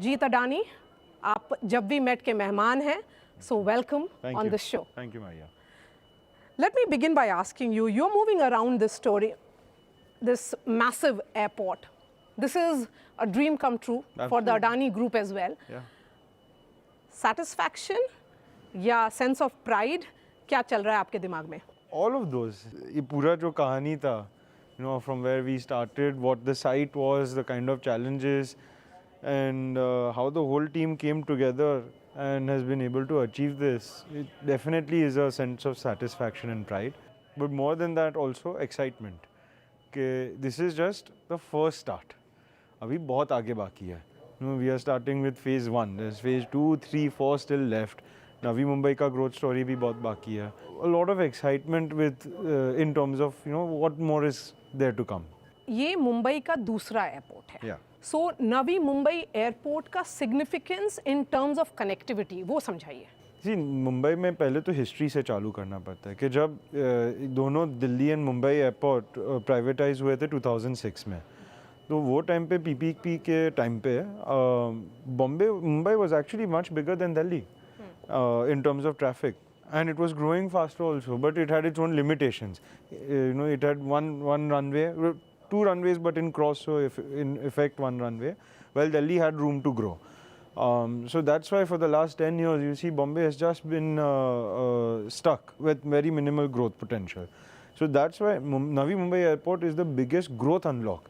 जीत अडानी, आप जब भी मेट के मेहमान हैं, so welcome on this show. Thank you, Maya. Let me begin by asking you, you're moving around this story, this massive airport. This is a dream come true for the Adani Group as well. Yeah. Satisfaction या sense of pride, क्या चल रहा है आपके दिमाग में? All of those. ये पूरा जो कहानी था, you know, from where we started, what the site was, the kind of challenges, and how the whole team came together and has been able to achieve this, it definitely is a sense of satisfaction and pride. But more than that, also excitement. कि this is just the first start. अभी बहुत आगे बाकी है. You know, we are starting with phase 1. There's phase 2, 3, 4 still left. Navi Mumbai का growth story भी बहुत बाकी है. A lot of excitement with in terms of, you know, what more is there to come. ये मुंबई का दूसरा airport है. Yeah. So Navi Mumbai airport का significance in terms of connectivity वो समझाइए. जी, मुंबई में पहले तो हिस्ट्री से चालू करना पड़ता है कि जब दोनों Delhi and Mumbai airport privatise हुए थे 2006 में, तो वो टाइम पे पीपीपी के टाइम पे Mumbai was actually much bigger than Delhi in terms of traffic, and it was growing faster also, but it had its own limitations. You know, it had one runway, 2 runways, but in cross, so if in effect 1 runway, while Delhi had room to grow. So that's why for the last 10 years you see Bombay has just been stuck with very minimal growth potential. So that's why Navi Mumbai Airport is the biggest growth unlock.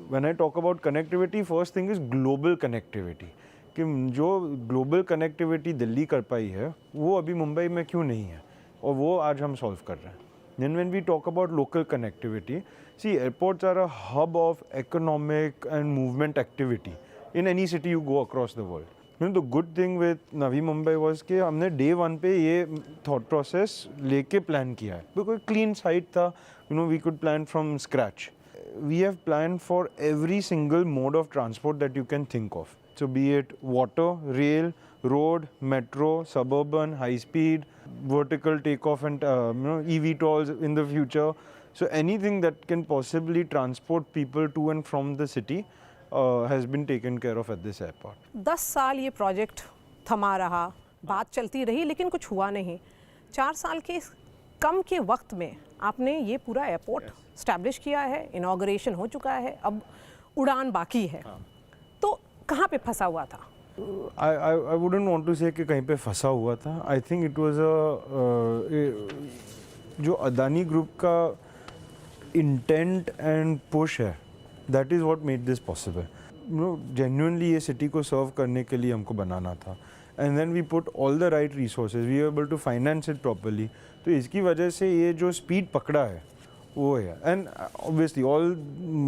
When I talk about connectivity, first thing is global connectivity. कि जो global connectivity Delhi कर पाई है वो अभी मुंबई में क्यों नहीं है, और वो आज हम सॉल्व कर रहे हैं. Then when we talk about local connectivity, see, airports are a hub of economic and movement activity in any city you go across the world. You know, the good thing with Navi Mumbai was कि हमने day 1 पे ये thought process लेके plan किया है, because clean site था, you know, we could plan from scratch. We have planned for every single mode of transport that you can think of. So be it water, rail, road, metro, suburban, high speed, vertical takeoff and you know, eVTOLs in the future. So anything that can possibly transport people to and from the city has been taken care of at this airport. 10 साल ये project थमा रहा, बात चलती रही लेकिन कुछ हुआ नहीं. 4 साल के कम के वक्त में आपने ये पूरा एयरपोर्ट स्टैब्लिश किया है, इनॉग्रेशन हो चुका है, अब उड़ान बाकी है. तो कहाँ पे फंसा हुआ था? I wouldn't want to say कि कहीं पे फंसा हुआ था. I think it was जो अदानी ग्रुप का इंटेंट एंड पुश है, that is what made this possible. You know, genuinely ये सिटी को सर्व करने के लिए हमको बनाना था. And then we put all the right resources. We were able to finance it properly. तो इसकी वजह से ये जो स्पीड पकड़ा है वो है. And obviously all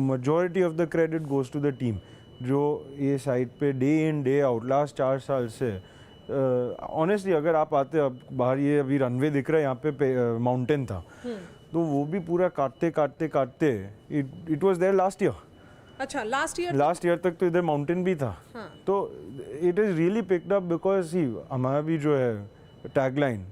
majority of the credit goes to the team. जो ये साइट पे day in day out last 4 साल से ऑनेस्टली अगर आप आते, अब बाहर ये अभी रनवे दिख रहा है, यहाँ पे माउंटेन था, तो वो भी पूरा काटते it was there last year. अच्छा, लास्ट ईयर तक तो इधर माउंटेन भी था. तो it is really picked up because see हमारा भी जो है टैगलाइन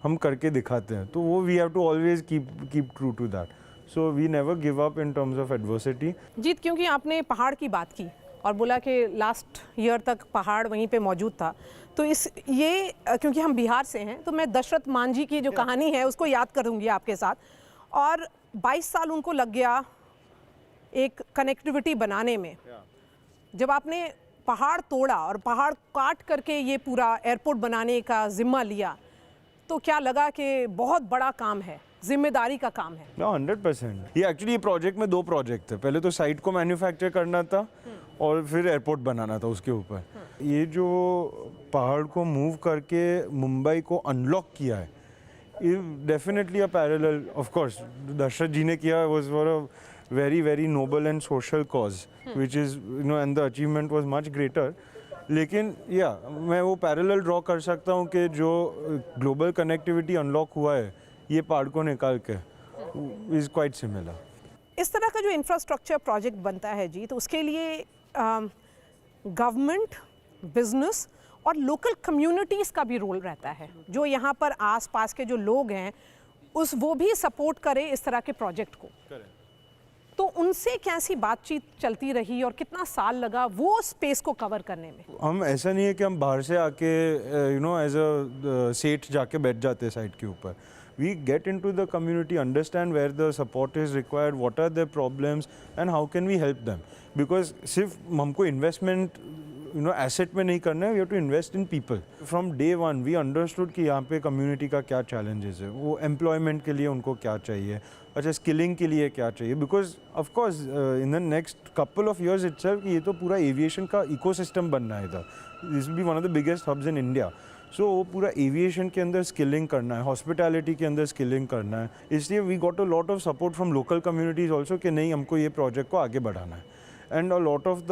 हम करके दिखाते हैं, तो वो we have to always keep true to that. So we never give up in terms of adversity. Jeet, क्योंकि आपने पहाड़ की बात की और बोला कि लास्ट ईयर तक पहाड़ वहीं पे मौजूद था, तो ये क्योंकि हम बिहार से हैं तो मैं दशरथ मांझी की जो कहानी है उसको याद करूँगी आपके साथ. और 22 साल उनको लग गया एक कनेक्टिविटी बनाने में. जब आपने पहाड़ तोड़ा और पहाड़ काट करके ये पूरा एयरपोर्ट बनाने का जिम्मा लिया, तो क्या लगा कि बहुत बड़ा काम है, जिम्मेदारी का काम है? 100%. ये एक्चुअली ये प्रोजेक्ट में 2 प्रोजेक्ट थे. पहले तो साइट को मैन्युफैक्चर करना था और फिर एयरपोर्ट बनाना था उसके ऊपर. ये जो पहाड़ को मूव करके मुंबई को अनलॉक किया है, ये definitely a parallel, of course Dasharath ji ने किया, was for a very very noble and social cause, which is, you know, and the achievement was much greater. लेकिन मैं वो पैरेलल ड्रॉ कर सकता हूँ कि जो ग्लोबल कनेक्टिविटी अनलॉक हुआ है ये पहाड़ को निकाल के, इज़ क्वाइट सिमिलर. इस तरह का जो इंफ्रास्ट्रक्चर प्रोजेक्ट बनता है जी, तो उसके लिए गवर्नमेंट, बिजनेस और लोकल कम्युनिटीज़ का भी रोल रहता है. जो यहाँ पर आसपास के जो लोग हैं वो भी सपोर्ट करें इस तरह के प्रोजेक्ट को. तो उनसे कैसी बातचीत चलती रही और कितना साल लगा वो स्पेस को कवर करने में? हम ऐसा नहीं है कि हम बाहर से आके यू नो एज अ सेठ जाके बैठ जाते हैं साइट के ऊपर. We get into the community, understand where the support is required, what are their problems and how can we help them. Because सिर्फ हमको investment asset में नहीं करना है, we have to invest in people. From day one we understood कि यहाँ पे community का क्या challenges है, वो employment के लिए उनको क्या चाहिए, अच्छा skilling के लिए क्या चाहिए. Because of course in the next couple of years itself ये तो पूरा aviation का ecosystem बनना है इधर. This will be one of the biggest hubs in India. सो वो पूरा एविएशन के अंदर स्किलिंग करना है, हॉस्पिटैलिटी के अंदर स्किलिंग करना है. इसलिए we got a lot of support from local communities also कि नहीं हमको ये प्रोजेक्ट को आगे बढ़ाना है. And a lot of the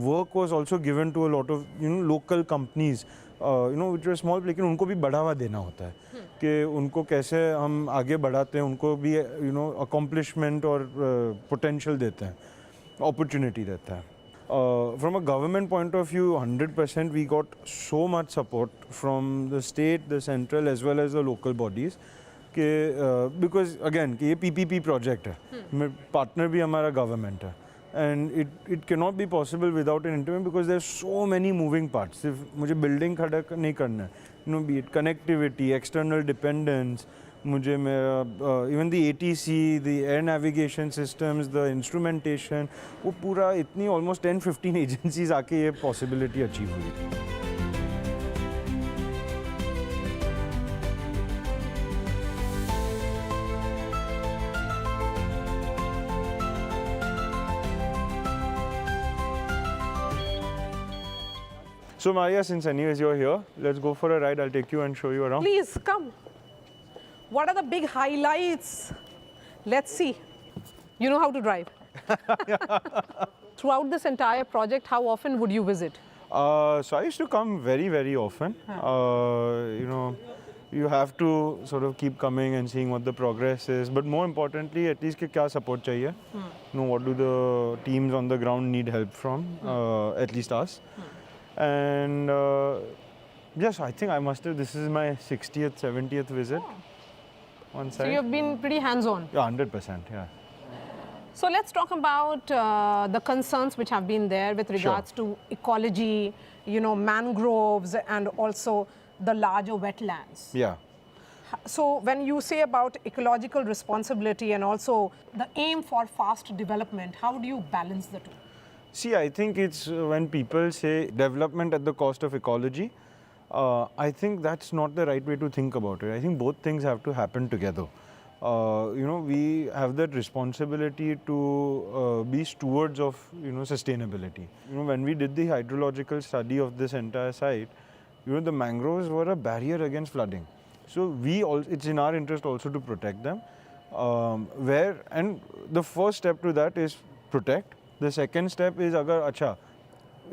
work was also given to a lot of local companies which are small, लेकिन उनको भी बढ़ावा देना होता है कि उनको कैसे हम आगे बढ़ाते हैं, उनको भी अकॉम्प्लिशमेंट और पोटेंशियल देते हैं, अपॉर्चुनिटी देता है. From a government point of view, 100% we got so much support from the state, the central as well as the local bodies. Because again कि ये PPP project है, partner भी हमारा government है, and it cannot be possible without an intervention because there are so many moving parts. सिर्फ मुझे building खड़ा नहीं करना है, be it connectivity, external dependence, मुझे मेरा even the ATC, the air navigation systems, the instrumentation, वो पूरा इतनी ऑलमोस्ट 10-15 एजेंसीज आके ये पॉसिबिलिटी अचीव हुई थी. So Maria, since anyways you're here, let's go for a ride. I'll take you and show you around. Please come. What are the big highlights? Let's see. You know how to drive. Throughout this entire project, how often would you visit? So I used to come very, very often. You have to sort of keep coming and seeing what the progress is. But more importantly, at least क्या support चाहिए. What do the teams on the ground need help from? At least us. And yes, I think I must have. This is my 60th, 70th visit. On site. So you've been pretty hands-on. Yeah, 100%. Yeah. So let's talk about the concerns which have been there with regards to ecology, mangroves, and also the larger wetlands. Yeah. So when you say about ecological responsibility and also the aim for fast development, how do you balance the two? See, I think it's when people say development at the cost of ecology, I think that's not the right way to think about it. I think both things have to happen together. We have that responsibility to be stewards of sustainability. When we did the hydrological study of this entire site, the mangroves were a barrier against flooding. So it's in our interest also to protect them. And the first step to that is protect. The second step is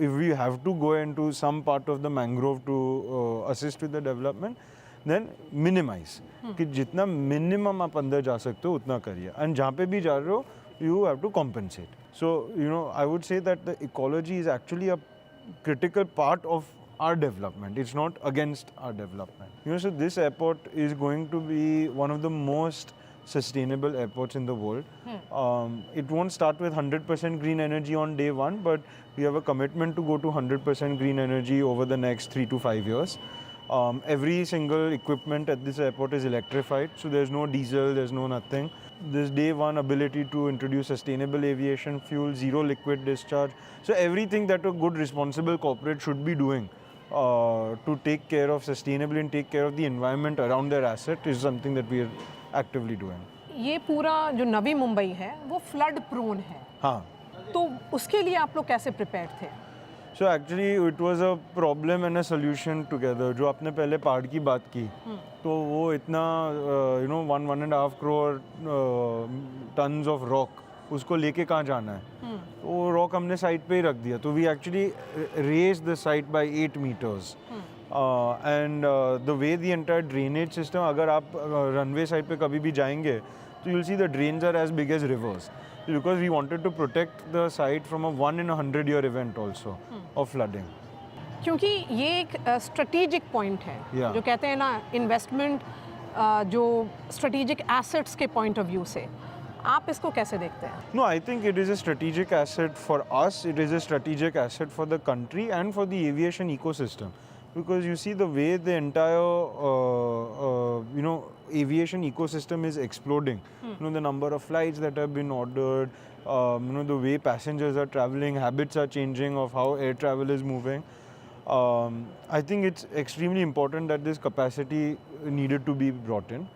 if we have to go into some part of the mangrove to assist with the development, then minimize. कि जितना minimum आप अंदर जा सकते हो उतना करिए. And जहाँ पे भी जा रहे हो, you have to compensate. So I would say that the ecology is actually a critical part of our development. It's not against our development. So this airport is going to be one of the most sustainable airports in the world. It won't start with 100% green energy on day one, but we have a commitment to go to 100% green energy over the next 3 to 5 years. Every single equipment at this airport is electrified, so there's no diesel, there's no nothing. This day one ability to introduce sustainable aviation fuel, zero liquid discharge. So everything that a good responsible corporate should be doing to take care of sustainability and take care of the environment around their asset is something that we are actively doing. ये पूरा जो नवी मुंबई है वो flood prone है. हाँ. तो उसके लिए आप लोग कैसे प्रिपेयर्ड थे? So actually it was a problem and a solution together. जो आपने पहले पहाड़ की बात की, तो वो इतना 1.5 crore tons of rock उसको लेके कहाँ जाना है? वो रॉक हमने साइड पे ही रख दिया. तो we actually raised the site by 8 meters. And the way the entire drainage system, अगर आप runway side पे कभी भी जाएंगे, तो you'll see the drains are as big as rivers. Because we wanted to protect the site from a 1 in a 100 year event also of flooding. क्योंकि ये एक स्ट्रेटेजिक पॉइंट है. जो कहते हैं ना इन्वेस्टमेंट जो स्ट्रेटेजिक एसेट्स के पॉइंट ऑफ व्यू से आप इसको कैसे देखते हैं? No, I think it is a strategic asset for us, it is a strategic asset for the country and for the aviation ecosystem. Because you see the way the entire, aviation ecosystem is exploding. The number of flights that have been ordered, the way passengers are traveling, habits are changing of how air travel is moving. I think it's extremely important that this capacity needed to be brought in.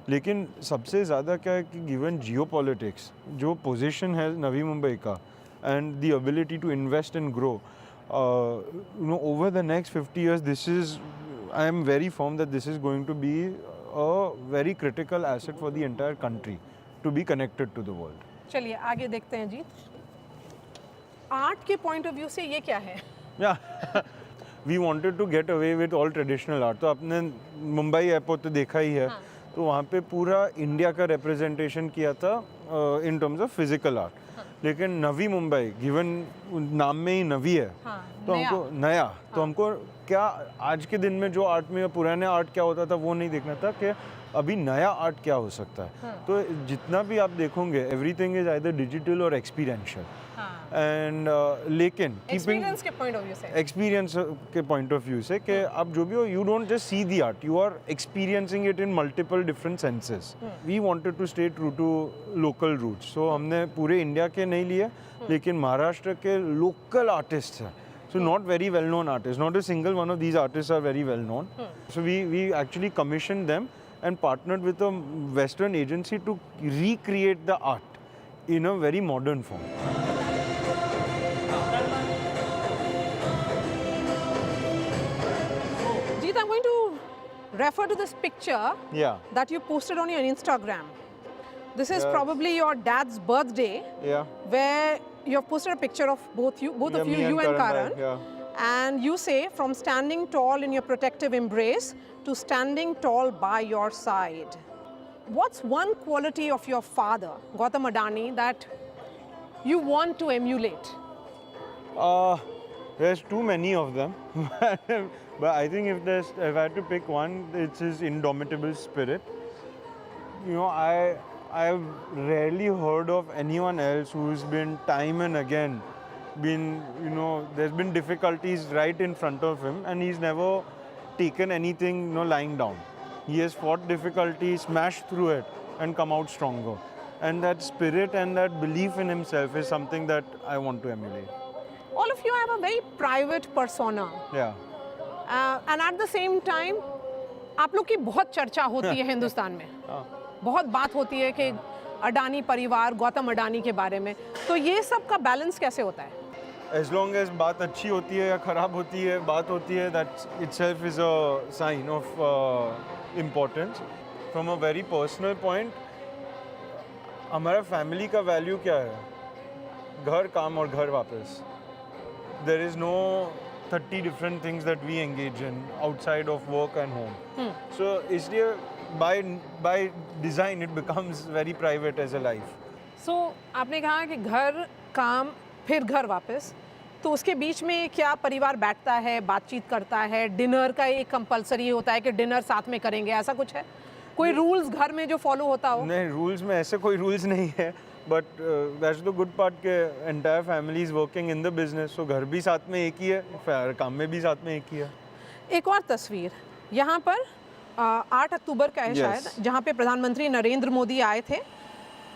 लेकिन सबसे ज़्यादा क्या है कि given geopolitics जो position है नवी मुंबई का and the ability to invest and grow over the next 50 years this is I am very firm that this is going to be a very critical asset for the entire country to be connected to the world. चलिए आगे देखते हैं जी, art के point of view से ये क्या है? We wanted to get away with all traditional art. तो आपने मुंबई एयरपोर्ट तो देखा ही है, तो वहाँ पे पूरा इंडिया का रिप्रेजेंटेशन किया था इन टर्म्स ऑफ फिजिकल आर्ट। लेकिन नवी मुंबई गिवन नाम में ही नवी है, तो हमको नया, तो हमको क्या आज के दिन में जो आर्ट में पुराने आर्ट क्या होता था वो नहीं देखना था कि अभी नया आर्ट क्या हो सकता है। तो जितना भी आप देखोगे एवरीथिंग इज आइदर डिजिटल और एक्सपीरियंशियल एंड लेकिन एक्सपीरियंस के पॉइंट ऑफ व्यू से, एक्सपीरियंस के पॉइंट ऑफ व्यू से कि आप जो भी हो you don't just see the art, you are experiencing it in multiple different senses. We wanted to stay true to local roots, so हमने पूरे इंडिया के नहीं लिए लेकिन महाराष्ट्र के लोकल आर्टिस्ट हैं, so not very well known artists, not a single one of these artists are very well known. So we actually commissioned them and partnered with a Western agency to recreate the art in a very modern form. Jeet, I'm going to refer to this picture that you posted on your Instagram. This is probably your dad's birthday, where you have posted a picture of both of you, you and Karan. And you say, from standing tall in your protective embrace to standing tall by your side. What's one quality of your father, Gautam Adani, that you want to emulate? There's too many of them. But I think if I had to pick one, it's his indomitable spirit. I've rarely heard of anyone else who's been time and again there's been difficulties right in front of him and he's never taken anything lying down. He has fought difficulty, smashed through it and come out stronger. And that spirit and that belief in himself is something that I want to emulate. All of you have a very private persona. And at the same time, आप लोग की बहुत चर्चा होती है हिंदुस्तान में, बहुत बात होती है कि अडानी परिवार, गौतम अडानी के बारे में, तो ये सब का बैलेंस कैसे होता है? As long as बात अच्छी होती है या ख़राब होती है, बात होती है, that itself is a sign of importance. From a very personal point, हमारा फैमिली का वैल्यू क्या है? घर, काम और घर वापस. There is no 30 different things that we engage in outside of work and home. So इसलिए by design it becomes very private as a life. So आपने कहा कि घर, काम, फिर घर वापस, तो उसके बीच में क्या परिवार बैठता है, बातचीत करता है, डिनर का एक कंपलसरी होता है कि डिनर साथ में करेंगे, ऐसा कुछ है? कोई रूल्स घर में जो फॉलो होता हो? नहीं, रूल्स में ऐसे कोई रूल्स नहीं है, but that's the good part के entire family is working in the business, so घर भी साथ में एक ही है, काम में भी साथ में एक ही है। एक और तस्वीर यहाँ पर 8 अक्टूबर का है शायद, जहाँ पे प्रधानमंत्री नरेंद्र मोदी आए थे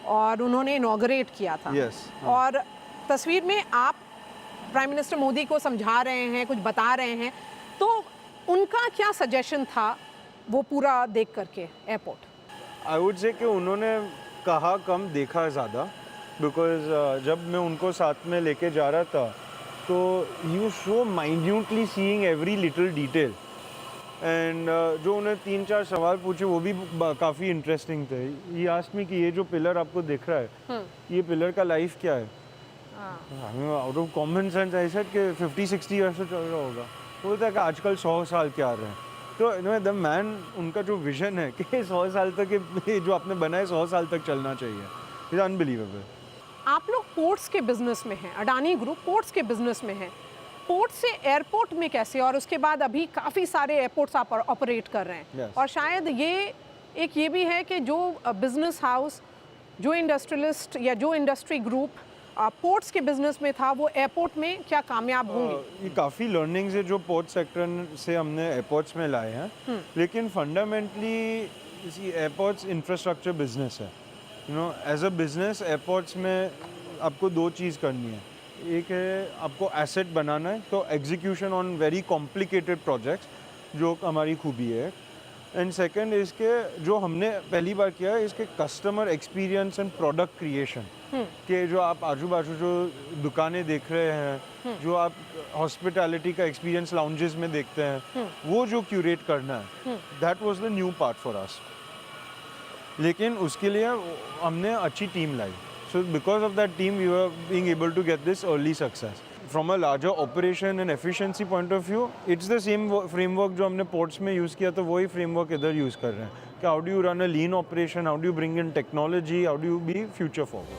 और उन्होंने इनॉग्रेट किया था। और तस्वीर में आप प्राइम मिनिस्टर मोदी को समझा रहे हैं, कुछ बता रहे हैं, तो उनका क्या सजेशन था वो पूरा देख करके एयरपोर्ट? आई वुड से कि उन्होंने कहा कम, देखा ज़्यादा, बिकॉज जब मैं उनको साथ में लेके जा रहा था तो you so minutely seeing every little detail, and जो उन्हें 3-4 सवाल पूछे वो भी काफ़ी इंटरेस्टिंग थे। ये आस्क्ड मी कि ये जो पिलर आपको दिख रहा है, ये पिलर का लाइफ क्या है? Out of common sense I said कि 50-60 ईयर्स से चल रहा होगा। तो बोलता है कि आजकल 100 साल के आ रहे हैं। तो द मैन, उनका जो विजन है कि 100 साल तक जो आपने बनाया 100 साल तक चलना चाहिए, इज अनबिलीवेबल। आप लोग पोर्ट्स के बिजनेस में हैं, अडानी ग्रुप पोर्ट्स के बिजनेस में है, पोर्ट से एयरपोर्ट में कैसे? और उसके बाद अभी काफ़ी सारे एयरपोर्ट्स आप ऑपरेट कर रहे हैं, और शायद ये भी है कि जो बिजनेस हाउस जो इंडस्ट्रियलिस्ट या जो इंडस्ट्री ग्रुप पोर्ट्स के बिजनेस में था वो एयरपोर्ट में क्या कामयाब होंगे? ये काफ़ी लर्निंग्स है जो पोर्ट सेक्टर से हमने एयरपोर्ट्स में लाए हैं, लेकिन फंडामेंटली इसी एयरपोर्ट्स इंफ्रास्ट्रक्चर बिजनेस है। You know, as a business airports में आपको दो चीज़ करनी है। एक है आपको एसेट बनाना है, तो execution on very complicated projects जो हमारी खूबी है। एंड सेकंड इसके जो हमने पहली बार किया है, इसके customer experience and product creation के जो आप आजू बाजू जो दुकानें देख रहे हैं, जो आप हॉस्पिटैलिटी का एक्सपीरियंस लाउंजेस में देखते हैं, वो जो क्यूरेट करना है, that was the new part for us. लेकिन उसके लिए हमने अच्छी टीम लाई, so because of that team we were being able to get this early success. From a larger operation and efficiency point of view, it's the same framework जो हमने ports में use किया, तो वही फ्रेमवर्क इधर use कर रहे हैं कि how do you run a lean operation, how do you bring in technology, how do you B future forward.